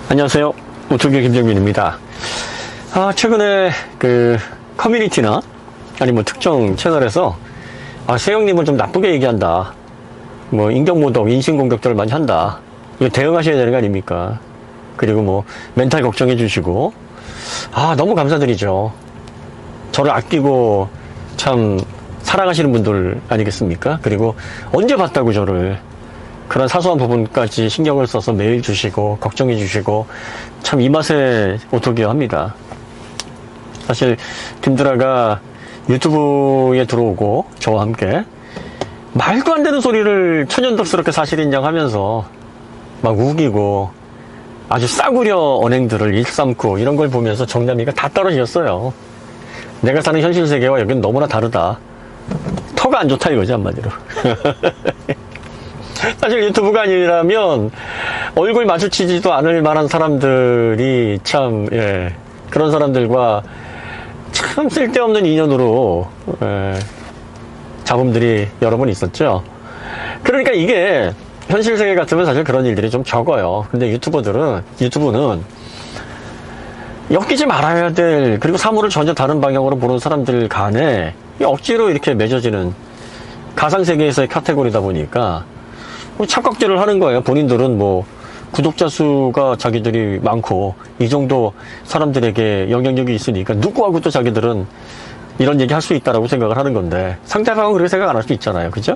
안녕하세요. 우투기 김정민입니다. 최근에 커뮤니티나 아니면 특정 채널에서 세영님은 좀 나쁘게 얘기한다. 인격모독, 인신공격들을 많이 한다. 이거 대응하셔야 되는 거 아닙니까? 그리고 멘탈 걱정해 주시고. 너무 감사드리죠. 저를 아끼고 참 사랑하시는 분들 아니겠습니까? 그리고 언제 봤다고 저를 그런 사소한 부분까지 신경을 써서 메일 주시고 걱정해 주시고 참 이 맛에 오토기어 합니다. 사실 김드라가 유튜브에 들어오고 저와 함께 말도 안 되는 소리를 천연덕스럽게 사실 인정하면서 막 우기고 아주 싸구려 언행들을 일삼고 이런 걸 보면서 정남이가 다 떨어졌어요. 내가 사는 현실 세계와 여기는 너무나 다르다. 터가 안 좋다 이거지 한마디로. 사실 유튜브가 아니라면 얼굴 마주치지도 않을 만한 사람들이 참 그런 사람들과 참 쓸데없는 인연으로 잡음들이 여러 번 있었죠. 그러니까 이게 현실 세계 같으면 사실 그런 일들이 좀 적어요. 근데 유튜브는 엮이지 말아야 될, 그리고 사물을 전혀 다른 방향으로 보는 사람들 간에 억지로 이렇게 맺어지는 가상세계에서의 카테고리다 보니까 착각질을 하는 거예요. 본인들은 구독자 수가 자기들이 많고 이 정도 사람들에게 영향력이 있으니까 누구하고 또 자기들은 이런 얘기 할 수 있다라고 생각을 하는 건데 상대방은 그렇게 생각 안 할 수 있잖아요. 그죠?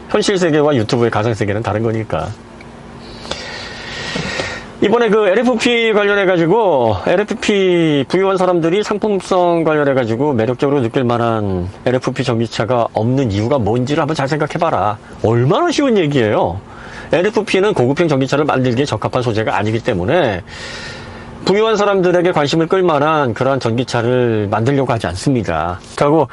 현실 세계와 유튜브의 가상 세계는 다른 거니까. 이번에 LFP 관련해가지고, LFP 부유한 사람들이 상품성 관련해가지고 매력적으로 느낄 만한 LFP 전기차가 없는 이유가 뭔지를 한번 잘 생각해봐라. 얼마나 쉬운 얘기예요. LFP는 고급형 전기차를 만들기에 적합한 소재가 아니기 때문에 부유한 사람들에게 관심을 끌 만한 그러한 전기차를 만들려고 하지 않습니다. 그렇다고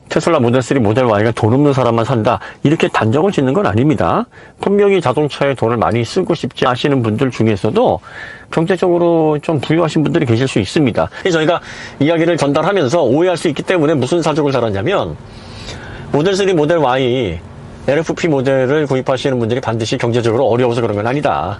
테슬라 모델3, 모델 Y가 돈 없는 사람만 산다 이렇게 단정을 짓는 건 아닙니다. 분명히 자동차에 돈을 많이 쓰고 싶지 않으시는 분들 중에서도 경제적으로 좀 부유하신 분들이 계실 수 있습니다. 저희가 이야기를 전달하면서 오해할 수 있기 때문에 무슨 사족을 달았냐면 모델3, 모델 Y, LFP 모델을 구입하시는 분들이 반드시 경제적으로 어려워서 그런 건 아니다.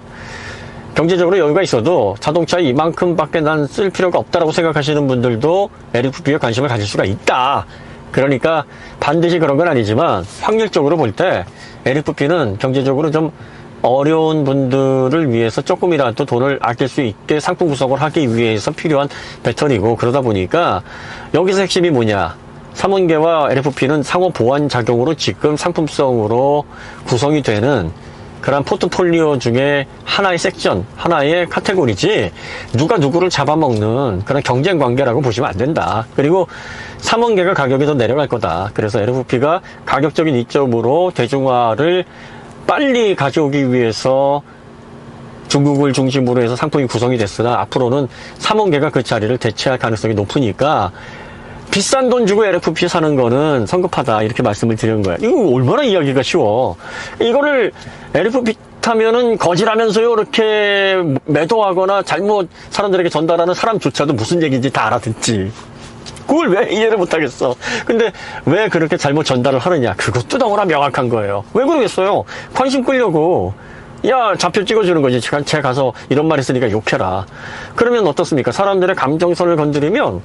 경제적으로 여유가 있어도 자동차에 이만큼밖에 난 쓸 필요가 없다라고 생각하시는 분들도 LFP에 관심을 가질 수가 있다. 그러니까 반드시 그런 건 아니지만 확률적으로 볼 때 LFP는 경제적으로 좀 어려운 분들을 위해서 조금이라도 돈을 아낄 수 있게 상품 구성을 하기 위해서 필요한 배터리고, 그러다 보니까 여기서 핵심이 뭐냐, 삼원계와 LFP는 상호 보완 작용으로 지금 상품성으로 구성이 되는 그런 포트폴리오 중에 하나의 섹션, 하나의 카테고리지 누가 누구를 잡아먹는 그런 경쟁 관계라고 보시면 안 된다. 그리고 3원계가 가격이 더 내려갈 거다. 그래서 LFP가 가격적인 이점으로 대중화를 빨리 가져오기 위해서 중국을 중심으로 해서 상품이 구성이 됐으나 앞으로는 3원계가 그 자리를 대체할 가능성이 높으니까 비싼 돈 주고 LFP 사는 거는 성급하다 이렇게 말씀을 드리는 거야. 이거 얼마나 이야기가 쉬워. 이거를 LFP 타면은 거지라면서요 이렇게 매도하거나 잘못 사람들에게 전달하는 사람조차도 무슨 얘기인지 다 알아듣지. 그걸 왜 이해를 못하겠어. 근데 왜 그렇게 잘못 전달을 하느냐, 그것도 너무나 명확한 거예요. 왜 그러겠어요. 관심 끌려고. 야, 좌표 찍어주는 거지. 제가 가서 이런 말 했으니까 욕해라. 그러면 어떻습니까? 사람들의 감정선을 건드리면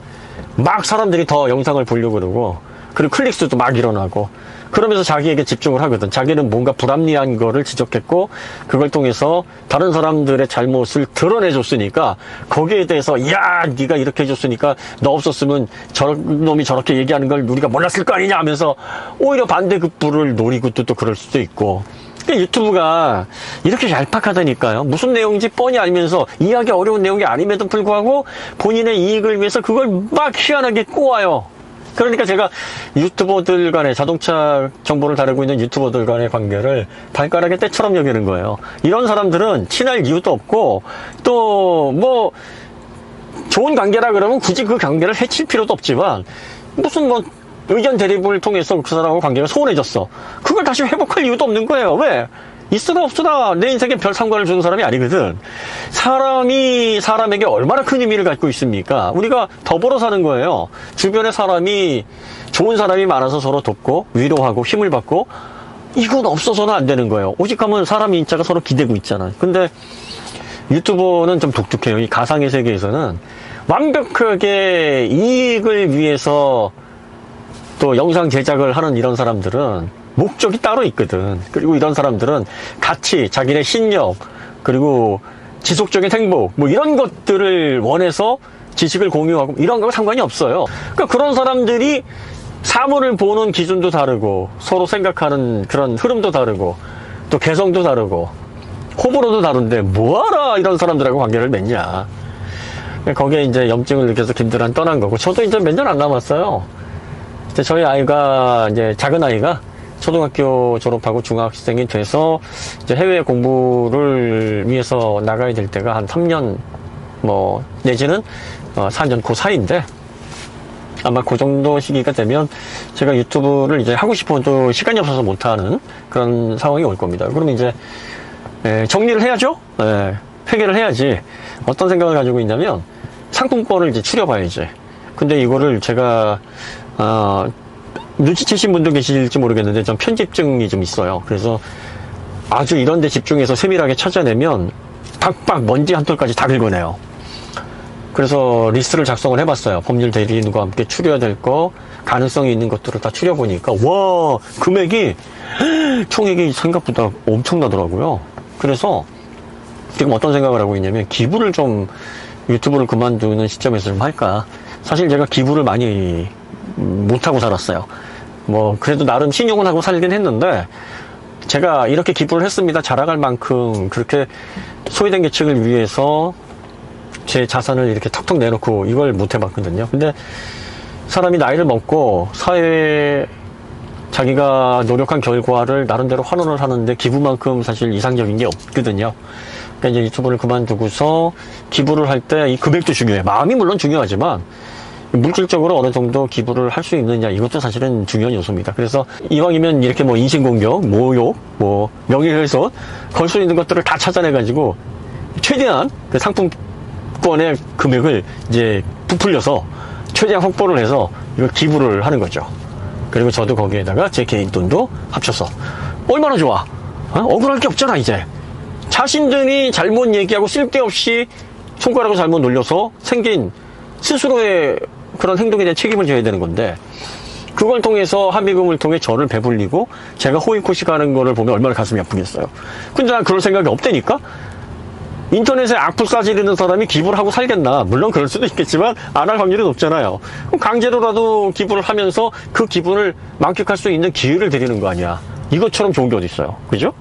막 사람들이 더 영상을 보려고 그러고, 그리고 클릭수도 막 일어나고, 그러면서 자기에게 집중을 하거든. 자기는 뭔가 불합리한 거를 지적했고 그걸 통해서 다른 사람들의 잘못을 드러내줬으니까 거기에 대해서 야, 네가 이렇게 해줬으니까 너 없었으면 저런 놈이 저렇게 얘기하는 걸 우리가 몰랐을 거 아니냐 하면서 오히려 반대급부를 노리고 또 그럴 수도 있고. 유튜브가 이렇게 얄팍하다니까요. 무슨 내용인지 뻔히 알면서 이해하기 어려운 내용이 아님에도 불구하고 본인의 이익을 위해서 그걸 막 희한하게 꼬아요. 그러니까 제가 유튜버들 간의, 자동차 정보를 다루고 있는 유튜버들 간의 관계를 발가락의 때처럼 여기는 거예요. 이런 사람들은 친할 이유도 없고 또 좋은 관계라 그러면 굳이 그 관계를 해칠 필요도 없지만 무슨 의견 대립을 통해서 그 사람하고 관계가 소원해졌어. 그걸 다시 회복할 이유도 없는 거예요. 왜? 있으나 없으나 내 인생에 별 상관을 주는 사람이 아니거든. 사람이 사람에게 얼마나 큰 의미를 갖고 있습니까? 우리가 더불어 사는 거예요. 주변에 사람이, 좋은 사람이 많아서 서로 돕고 위로하고 힘을 받고, 이건 없어서는 안 되는 거예요. 오직 하면 사람 인자가 서로 기대고 있잖아요. 근데 유튜버는 좀 독특해요. 이 가상의 세계에서는 완벽하게 이익을 위해서 또 영상 제작을 하는 이런 사람들은 목적이 따로 있거든. 그리고 이런 사람들은 가치, 자기네 신념, 그리고 지속적인 행복, 뭐 이런 것들을 원해서 지식을 공유하고 이런 거하고 상관이 없어요. 그러니까 그런 사람들이 사물을 보는 기준도 다르고 서로 생각하는 그런 흐름도 다르고 또 개성도 다르고 호불호도 다른데 뭐하라 이런 사람들하고 관계를 맺냐. 거기에 이제 염증을 느껴서 김두란 떠난 거고, 저도 이제 몇 년 안 남았어요. 이제 저희 아이가, 이제 작은 아이가 초등학교 졸업하고 중학생이 돼서 이제 해외 공부를 위해서 나가야 될 때가 한 3년, 뭐, 내지는 4년 그 사이인데, 아마 그 정도 시기가 되면 제가 유튜브를 이제 하고 싶어도 시간이 없어서 못하는 그런 상황이 올 겁니다. 그러면 이제, 정리를 해야죠? 회계를 해야지. 어떤 생각을 가지고 있냐면, 상품권을 이제 추려봐야지. 근데 이거를 제가, 눈치채신 분도 계실지 모르겠는데, 좀 편집증이 좀 있어요. 그래서 아주 이런 데 집중해서 세밀하게 찾아내면, 박박 먼지 한 톨까지 다 긁어내요. 그래서 리스트를 작성을 해봤어요. 법률 대리인과 함께 추려야 될 거, 가능성이 있는 것들을 다 추려보니까, 와, 금액이, 총액이 생각보다 엄청나더라고요. 그래서 지금 어떤 생각을 하고 있냐면, 기부를 좀 유튜브를 그만두는 시점에서 좀 할까. 사실 제가 기부를 많이 못하고 살았어요. 뭐 그래도 나름 신용은 하고 살긴 했는데, 제가 이렇게 기부를 했습니다 자랑할 만큼 그렇게 소외된 계층을 위해서 제 자산을 이렇게 턱턱 내놓고 이걸 못 해봤거든요. 근데 사람이 나이를 먹고 사회에 자기가 노력한 결과를 나름대로 환원을 하는데 기부만큼 사실 이상적인 게 없거든요. 그러니까 이제 유튜브를 그만두고서 기부를 할 때 이 금액도 중요해. 마음이 물론 중요하지만 물질적으로 어느 정도 기부를 할 수 있느냐, 이것도 사실은 중요한 요소입니다. 그래서 이왕이면 이렇게 뭐 인신공격, 모욕, 뭐 명예훼손 걸 수 있는 것들을 다 찾아내가지고 최대한 그 상품권의 금액을 이제 부풀려서 최대한 확보를 해서 이걸 기부를 하는 거죠. 그리고 저도 거기에다가 제 개인 돈도 합쳐서 얼마나 좋아. 억울할 게 없잖아. 이제 자신들이 잘못 얘기하고 쓸데없이 손가락을 잘못 놀려서 생긴 스스로의 그런 행동에 대한 책임을 져야 되는 건데, 그걸 통해서 합의금을 통해 저를 배불리고 제가 호의코시가는 거를 보면 얼마나 가슴이 아프겠어요. 근데 난 그럴 생각이 없다니까. 인터넷에 악플 싸지르는 사람이 기부를 하고 살겠나? 물론 그럴 수도 있겠지만 안 할 확률이 높잖아요. 그럼 강제로라도 기부를 하면서 그 기분을 만끽할 수 있는 기회를 드리는 거 아니야. 이것처럼 좋은 게 어디 있어요. 그죠?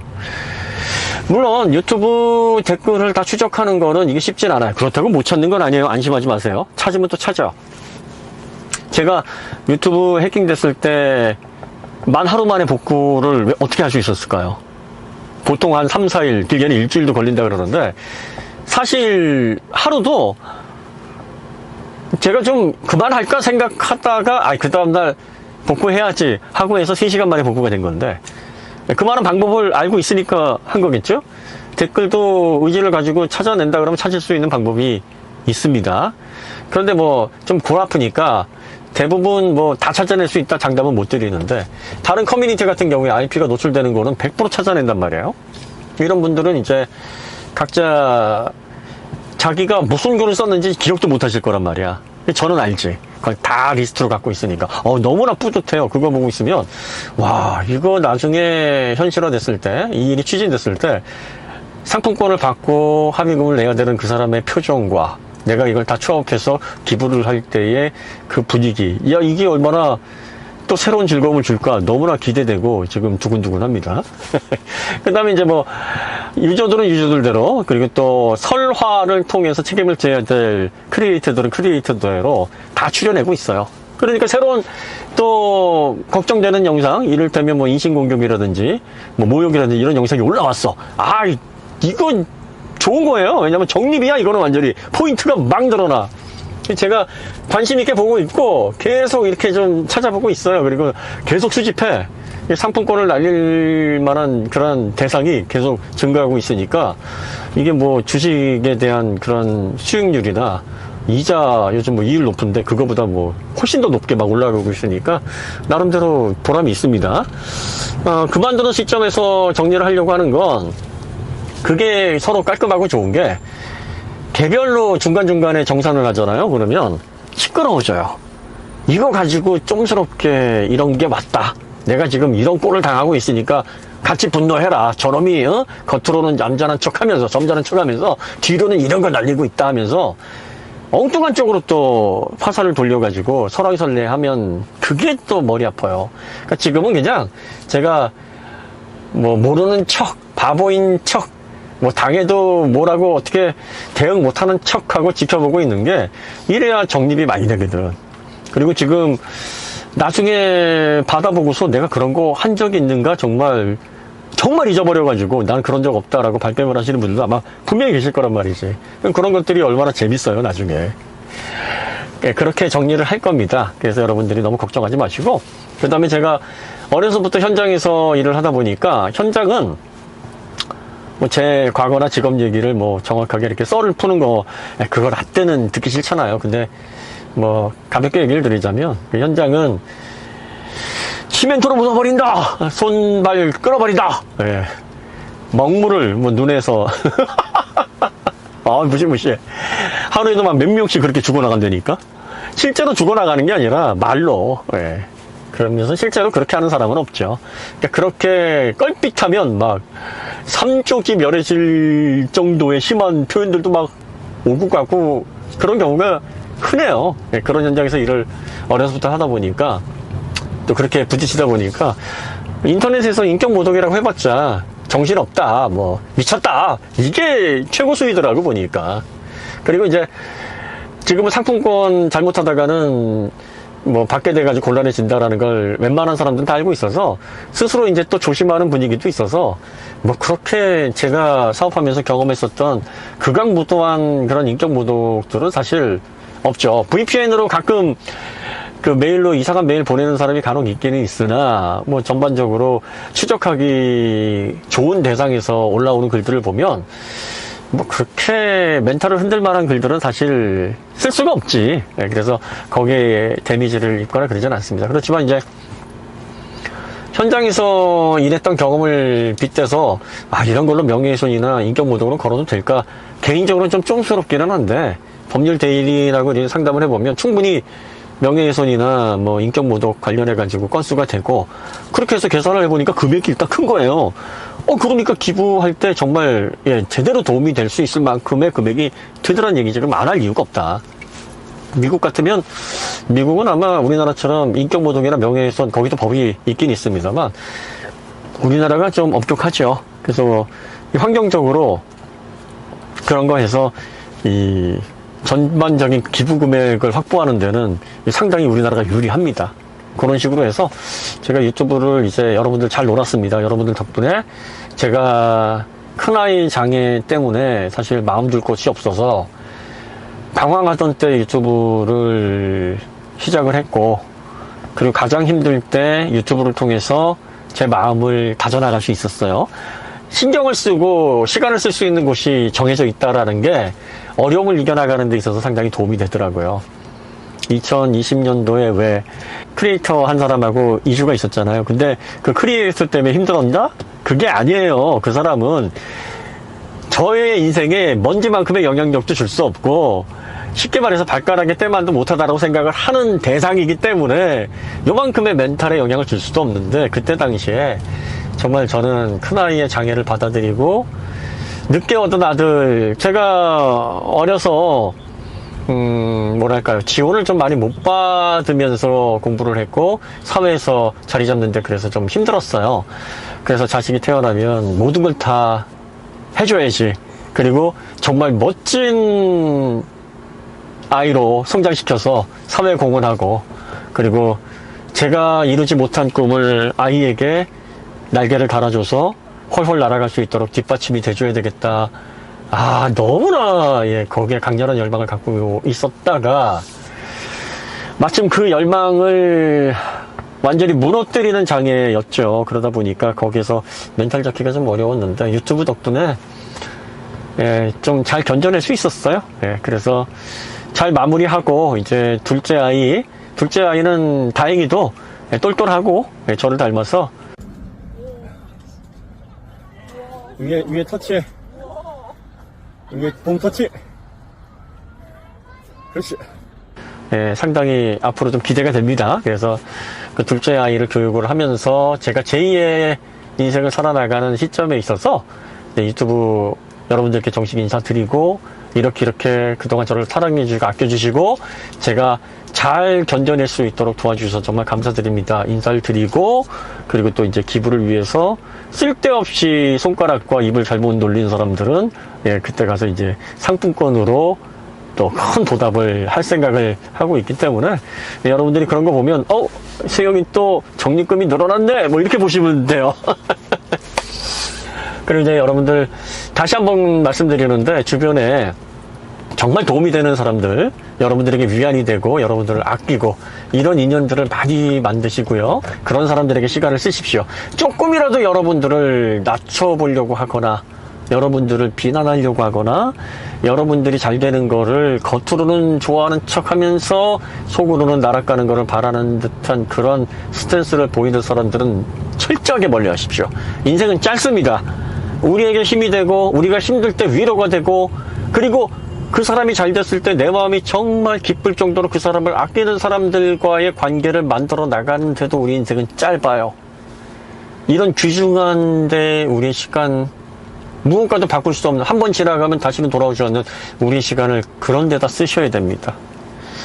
물론 유튜브 댓글을 다 추적하는 거는 이게 쉽진 않아요. 그렇다고 못 찾는 건 아니에요. 안심하지 마세요. 찾으면 또 찾아. 제가 유튜브 해킹됐을 때 만 하루 만에 복구를 어떻게 할 수 있었을까요? 보통 한 3, 4일, 길게는 일주일도 걸린다 그러는데, 사실 하루도 제가 좀 그만할까 생각하다가 그 다음날 복구해야지 하고 해서 3시간 만에 복구가 된 건데, 그 많은 방법을 알고 있으니까 한 거겠죠? 댓글도 의지를 가지고 찾아낸다 그러면 찾을 수 있는 방법이 있습니다. 그런데 뭐 좀 골 아프니까 대부분 뭐 다 찾아낼 수 있다 장담은 못 드리는데, 다른 커뮤니티 같은 경우에 IP가 노출되는 거는 100% 찾아낸단 말이에요. 이런 분들은 이제 각자 자기가 무슨 글을 썼는지 기억도 못 하실 거란 말이야. 저는 알지. 그걸 다 리스트로 갖고 있으니까 너무나 뿌듯해요. 그거 보고 있으면 와, 이거 나중에 현실화 됐을 때, 이 일이 추진됐을 때 상품권을 받고 합의금을 내야 되는 그 사람의 표정과 내가 이걸 다 추억해서 기부를 할 때의 그 분위기, 야, 이게 얼마나 또 새로운 즐거움을 줄까 너무나 기대되고 지금 두근두근합니다. 그 다음에 이제 뭐 유저들은 유저들대로, 그리고 또 설화를 통해서 책임을 져야 될 크리에이터들은 크리에이터대로 다 추려내고 있어요. 그러니까 새로운 또 걱정되는 영상, 이를테면 뭐 인신공격이라든지 뭐 모욕이라든지 이런 영상이 올라왔어. 이건 좋은 거예요. 왜냐면 정립이야. 이거는 완전히 포인트가 막 늘어나. 제가 관심 있게 보고 있고 계속 이렇게 좀 찾아보고 있어요. 그리고 계속 수집해. 상품권을 날릴 만한 그런 대상이 계속 증가하고 있으니까, 이게 뭐 주식에 대한 그런 수익률이나 이자 요즘 뭐 이율 높은데 그거보다 뭐 훨씬 더 높게 막 올라가고 있으니까 나름대로 보람이 있습니다. 그만두는 시점에서 정리를 하려고 하는 건, 그게 서로 깔끔하고 좋은 게, 개별로 중간중간에 정산을 하잖아요. 그러면 시끄러워져요. 이거 가지고 좀스럽게 이런 게 맞다. 내가 지금 이런 꼴을 당하고 있으니까 같이 분노해라. 저놈이 겉으로는 얌전한 척하면서 점잖은 척하면서 뒤로는 이런 걸 날리고 있다 하면서 엉뚱한 쪽으로 또 화살을 돌려가지고 설왕설래하면 그게 또 머리 아파요. 그러니까 지금은 그냥 제가 뭐 모르는 척, 바보인 척, 뭐 당해도 뭐라고 어떻게 대응 못하는 척하고 지켜보고 있는 게 이래야 정립이 많이 되거든. 그리고 지금 나중에 받아보고서 내가 그런 거 한 적이 있는가 정말 잊어버려가지고 난 그런 적 없다라고 발뺌을 하시는 분들도 아마 분명히 계실 거란 말이지. 그런 것들이 얼마나 재밌어요 나중에. 그렇게 정리를 할 겁니다. 그래서 여러분들이 너무 걱정하지 마시고, 그 다음에 제가 어려서부터 현장에서 일을 하다 보니까 현장은 뭐 제 과거나 직업 얘기를 뭐 정확하게 이렇게 썰을 푸는 거 그걸 라떼는 듣기 싫잖아요. 근데 뭐 가볍게 얘기를 드리자면 그 현장은 시멘트로 묻어버린다, 손발 끌어버린다, 예. 먹물을 뭐 눈에서 무시무시해. 하루에도 막 몇 명씩 그렇게 죽어나간다니까. 실제로 죽어나가는 게 아니라 말로, 예. 그러면서 실제로 그렇게 하는 사람은 없죠. 그러니까 그렇게 껄핏하면 막 삼쪽이 멸해질 정도의 심한 표현들도 막 오고 가고 그런 경우가 흔해요. 예, 그런 현장에서 일을 어려서부터 하다 보니까, 또 그렇게 부딪히다 보니까 인터넷에서 인격 모독이라고 해봤자 정신없다, 뭐 미쳤다, 이게 최고 수위더라고 보니까. 그리고 이제 지금은 상품권 잘못하다가는 뭐 받게 돼가지고 곤란해진다라는 걸 웬만한 사람들은 다 알고 있어서 스스로 이제 또 조심하는 분위기도 있어서 뭐 그렇게 제가 사업하면서 경험했었던 극악무도한 그런 인격 모독들은 사실 없죠. VPN으로 가끔 그 메일로 이상한 메일 보내는 사람이 간혹 있기는 있으나, 뭐 전반적으로 추적하기 좋은 대상에서 올라오는 글들을 보면 뭐 그렇게 멘탈을 흔들 만한 글들은 사실 쓸 수가 없지. 네, 그래서 거기에 데미지를 입거나 그러진 않습니다. 그렇지만 이제 현장에서 일했던 경험을 빗대서 이런 걸로 명예훼손이나 인격모독으로 걸어도 될까, 개인적으로는 좀 쫌스럽기는 한데 법률 대리라고 이제 상담을 해보면 충분히 명예훼손이나 뭐 인격모독 관련해가지고 건수가 되고, 그렇게 해서 계산을 해보니까 금액이 일단 큰 거예요. 그러니까 기부할 때 정말 제대로 도움이 될 수 있을 만큼의 금액이 되더란 얘기지. 그럼 안 할 이유가 없다. 미국 같으면, 미국은 아마 우리나라처럼 인격모독이나 명예훼손 거기도 법이 있긴 있습니다만 우리나라가 좀 엄격하죠. 그래서 환경적으로 그런 거 해서 이 전반적인 기부 금액을 확보하는 데는 상당히 우리나라가 유리합니다. 그런 식으로 해서 제가 유튜브를 이제 여러분들 잘 놀았습니다. 여러분들 덕분에 제가 큰아이 장애 때문에 사실 마음 둘 곳이 없어서 방황하던 때 유튜브를 시작을 했고, 그리고 가장 힘들 때 유튜브를 통해서 제 마음을 다져나갈 수 있었어요. 신경을 쓰고 시간을 쓸 수 있는 곳이 정해져 있다라는 게 어려움을 이겨나가는 데 있어서 상당히 도움이 되더라고요. 2020년도에 왜 크리에이터 한 사람하고 이슈가 있었잖아요. 근데 그 크리에이터 때문에 힘들었나? 그게 아니에요. 그 사람은 저의 인생에 먼지만큼의 영향력도 줄 수 없고, 쉽게 말해서 발가락에 때만도 못하다라고 생각을 하는 대상이기 때문에 요만큼의 멘탈에 영향을 줄 수도 없는데, 그때 당시에 정말 저는 큰아이의 장애를 받아들이고 늦게 얻은 아들, 제가 어려서 뭐랄까요, 지원을 좀 많이 못 받으면서 공부를 했고 사회에서 자리 잡는데 그래서 좀 힘들었어요. 그래서 자식이 태어나면 모든 걸 다 해줘야지, 그리고 정말 멋진 아이로 성장시켜서 사회에 공헌하고, 그리고 제가 이루지 못한 꿈을 아이에게 날개를 달아줘서 훨훨 날아갈 수 있도록 뒷받침이 돼줘야 되겠다. 너무나 거기에 강렬한 열망을 갖고 있었다가 마침 그 열망을 완전히 무너뜨리는 장애였죠. 그러다 보니까 거기에서 멘탈 잡기가 좀 어려웠는데 유튜브 덕분에 좀 잘 견뎌낼 수 있었어요. 그래서 잘 마무리하고 이제 둘째 아이는 다행히도 똘똘하고 저를 닮아서 위에 터치, 위에 봉 터치. 그렇지. 상당히 앞으로 좀 기대가 됩니다. 그래서 그 둘째 아이를 교육을 하면서 제가 제2의 인생을 살아나가는 시점에 있어서 유튜브 여러분들께 정식 인사드리고 이렇게 그동안 저를 사랑해주시고 아껴주시고 제가 잘 견뎌낼 수 있도록 도와주셔서 정말 감사드립니다. 인사를 드리고 그리고 또 이제 기부를 위해서 쓸데없이 손가락과 입을 잘못 놀리는 사람들은 그때 가서 이제 상품권으로 또 큰 보답을 할 생각을 하고 있기 때문에 여러분들이 그런 거 보면 세영이 또 적립금이 늘어났네 뭐 이렇게 보시면 돼요. 그리고 이제 여러분들 다시 한번 말씀드리는데 주변에 정말 도움이 되는 사람들, 여러분들에게 위안이 되고 여러분들을 아끼고 이런 인연들을 많이 만드시고요. 그런 사람들에게 시간을 쓰십시오. 조금이라도 여러분들을 낮춰보려고 하거나 여러분들을 비난하려고 하거나 여러분들이 잘 되는 거를 겉으로는 좋아하는 척 하면서 속으로는 날아가는 거를 바라는 듯한 그런 스탠스를 보이는 사람들은 철저하게 멀리 하십시오. 인생은 짧습니다. 우리에게 힘이 되고 우리가 힘들 때 위로가 되고 그리고 그 사람이 잘 됐을 때 내 마음이 정말 기쁠 정도로 그 사람을 아끼는 사람들과의 관계를 만들어 나가는데도 우리 인생은 짧아요. 이런 귀중한데 우리의 시간 무엇과도 바꿀 수 없는 한 번 지나가면 다시는 돌아오지 않는 우리 시간을 그런 데다 쓰셔야 됩니다.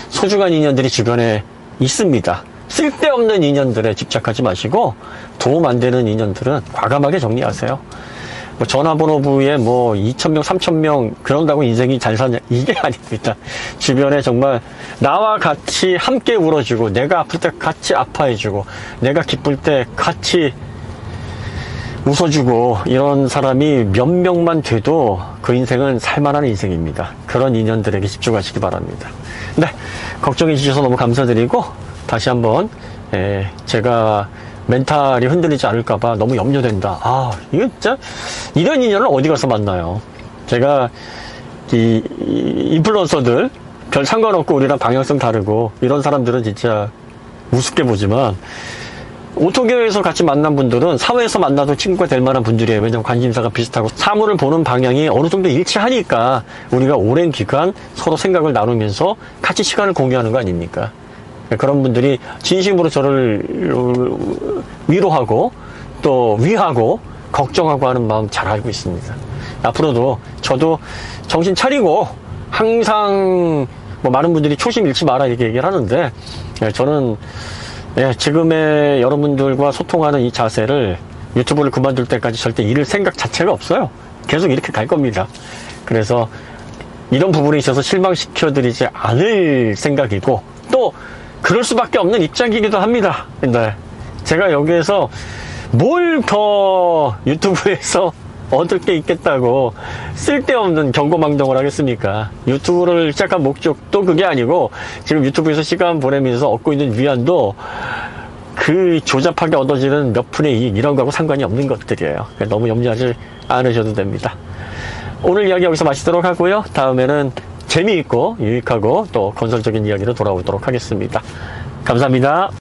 소중한 인연들이 주변에 있습니다. 쓸데없는 인연들에 집착하지 마시고 도움 안 되는 인연들은 과감하게 정리하세요. 전화번호부에 2,000명, 3,000명 그런다고 인생이 잘 사냐 이게 아닙니다. 주변에 정말 나와 같이 함께 울어주고 내가 아플 때 같이 아파해주고 내가 기쁠 때 같이 웃어주고 이런 사람이 몇 명만 돼도 그 인생은 살만한 인생입니다. 그런 인연들에게 집중하시기 바랍니다. 네, 걱정해 주셔서 너무 감사드리고 다시 한번 제가 멘탈이 흔들리지 않을까봐 너무 염려된다. 이거 진짜 이런 인연을 어디 가서 만나요? 제가 이 인플루언서들 별 상관없고 우리랑 방향성 다르고 이런 사람들은 진짜 우습게 보지만 오토교에서 같이 만난 분들은 사회에서 만나도 친구가 될 만한 분들이에요. 왜냐하면 관심사가 비슷하고 사물을 보는 방향이 어느 정도 일치하니까 우리가 오랜 기간 서로 생각을 나누면서 같이 시간을 공유하는 거 아닙니까? 그런 분들이 진심으로 저를 위로하고 또 위하고 걱정하고 하는 마음 잘 알고 있습니다. 앞으로도 저도 정신 차리고 항상 많은 분들이 초심 잃지 마라 이렇게 얘기를 하는데 저는 지금의 여러분들과 소통하는 이 자세를 유튜브를 그만둘 때까지 절대 잃을 생각 자체가 없어요. 계속 이렇게 갈 겁니다. 그래서 이런 부분에 있어서 실망시켜드리지 않을 생각이고 또 그럴 수밖에 없는 입장이기도 합니다. 근데 제가 여기에서 뭘 더 유튜브에서 얻을 게 있겠다고 쓸데없는 경고망동을 하겠습니까? 유튜브를 시작한 목적도 그게 아니고 지금 유튜브에서 시간 보내면서 얻고 있는 위안도 그 조잡하게 얻어지는 몇 푼의 이익 이런 거하고 상관이 없는 것들이에요. 너무 염려하지 않으셔도 됩니다. 오늘 이야기 여기서 마치도록 하고요. 다음에는 재미있고 유익하고 또 건설적인 이야기로 돌아오도록 하겠습니다. 감사합니다.